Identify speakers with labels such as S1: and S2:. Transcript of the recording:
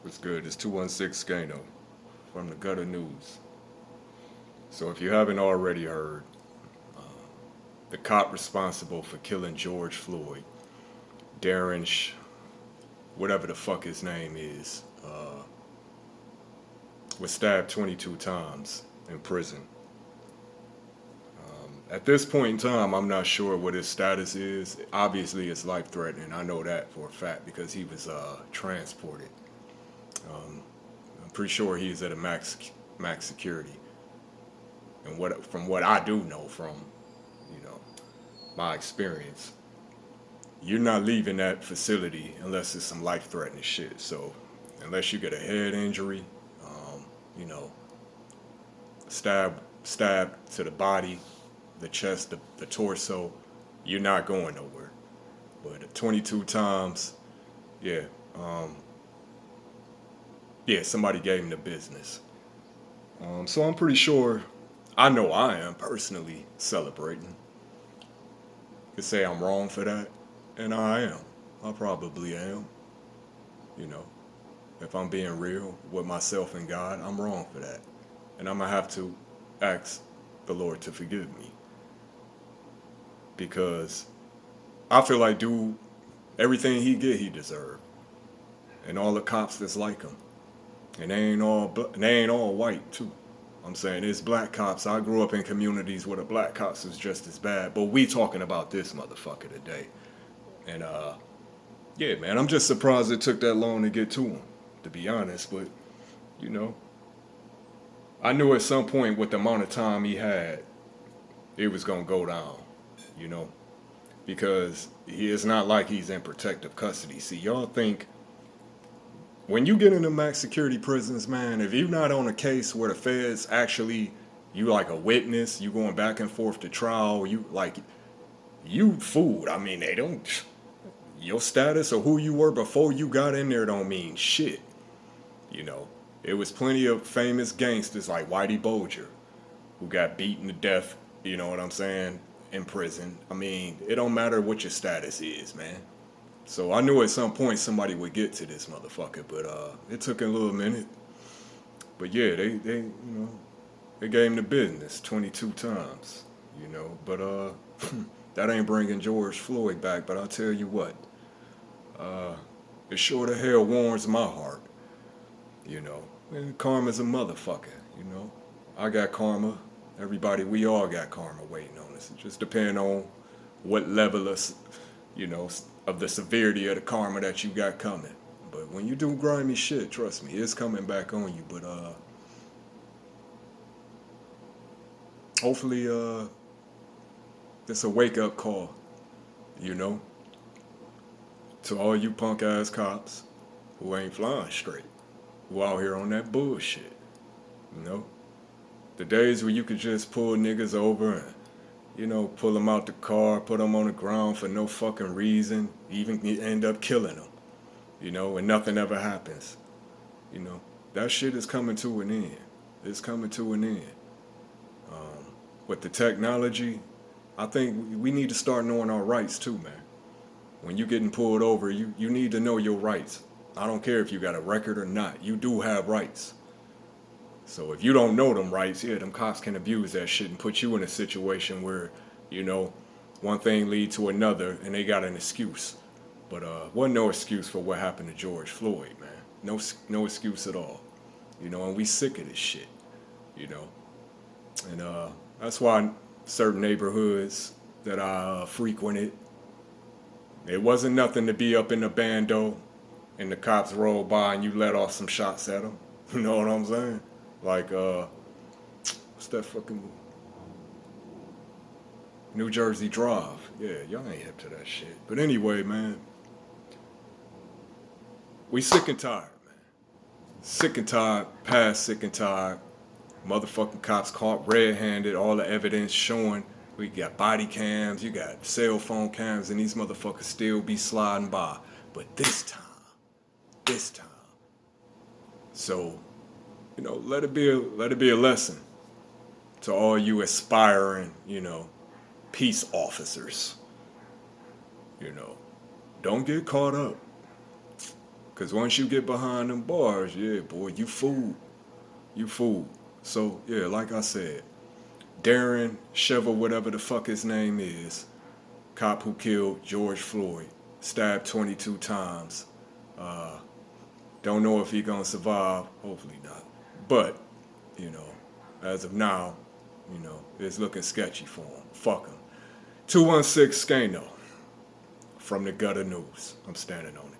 S1: What's good? It's 216 Gano from the Gutter News. So, if you haven't already heard, the cop responsible for killing George Floyd, Darren, whatever the fuck his name is, was stabbed 22 times in prison. At this point in time, I'm not sure what his status is. Obviously, it's life threatening. I know that for a fact because he was transported. I'm pretty sure he's at a max security. And from what I do know from you know my experience, you're not leaving that facility unless it's some life threatening shit. So unless you get a head injury, you know, stab to the body, the chest, the torso, you're not going nowhere. But 22 times, yeah, yeah, somebody gave him the business. So I'm pretty sure, I know I am personally celebrating. Could say I'm wrong for that, and I am. I probably am. You know, if I'm being real with myself and God, I'm wrong for that, and I'm gonna have to ask the Lord to forgive me because I feel like dude, everything he get, he deserved, and all the cops that's like him, and they ain't all white too. I'm saying it's black cops. I grew up in communities where the black cops was just as bad, but we talking about this motherfucker today. And yeah, man, I'm just surprised it took that long to get to him, to be honest. But you know, I knew at some point with the amount of time he had, it was gonna go down. You know, because it's not like he's in protective custody. See, y'all think when you get into max security prisons, man, if you're not on a case where the feds actually, you like a witness, you going back and forth to trial, you fooled. I mean, they don't, your status or who you were before you got in there don't mean shit. You know, it was plenty of famous gangsters like Whitey Bulger who got beaten to death, you know what I'm saying, in prison. I mean, it don't matter what your status is, man. So I knew at some point somebody would get to this motherfucker, but it took a little minute. But yeah, they you know, they gave him the business 22 times, you know. But that ain't bringing George Floyd back. But I'll tell you what, it sure the hell warms my heart, you know. And karma's a motherfucker, you know. I got karma. Everybody, we all got karma waiting on us. It just depends on what level of, you know, of the severity of the karma that you got coming. But when you do grimy shit, trust me, it's coming back on you. But hopefully it's a wake up call, you know, to all you punk ass cops who ain't flying straight, who out here on that bullshit, you know. The days where you could just pull niggas over and, you know, pull them out the car, put them on the ground for no fucking reason, even end up killing them, you know, and nothing ever happens. You know, that shit is coming to an end. It's coming to an end. With the technology, I think we need to start knowing our rights too, man. When you getting pulled over, you need to know your rights. I don't care if you got a record or not. You do have rights. So if you don't know them rights, yeah, them cops can abuse that shit and put you in a situation where, you know, one thing lead to another and they got an excuse. But wasn't no excuse for what happened to George Floyd, man. No excuse at all. You know, and we sick of this shit, you know. And that's why certain neighborhoods that I frequented, it wasn't nothing to be up in the bando and the cops roll by and you let off some shots at them. You know what I'm saying? Like, what's that fucking New Jersey Drive? Yeah, y'all ain't hip to that shit. But anyway, man, we sick and tired, man. Sick and tired, past sick and tired. Motherfucking cops caught red-handed, all the evidence showing. We got body cams, you got cell phone cams, and these motherfuckers still be sliding by. But this time. So, you know, let it be a lesson to all you aspiring, you know, peace officers. You know, don't get caught up. Because once you get behind them bars, yeah, boy, you fool. You fool. So, yeah, like I said, Darren Chever, whatever the fuck his name is, cop who killed George Floyd, stabbed 22 times. Uh, don't know if he gonna survive. Hopefully not. But, you know, as of now, you know, it's looking sketchy for him. Fuck him. 216 Skano from the Gutter News. I'm standing on it.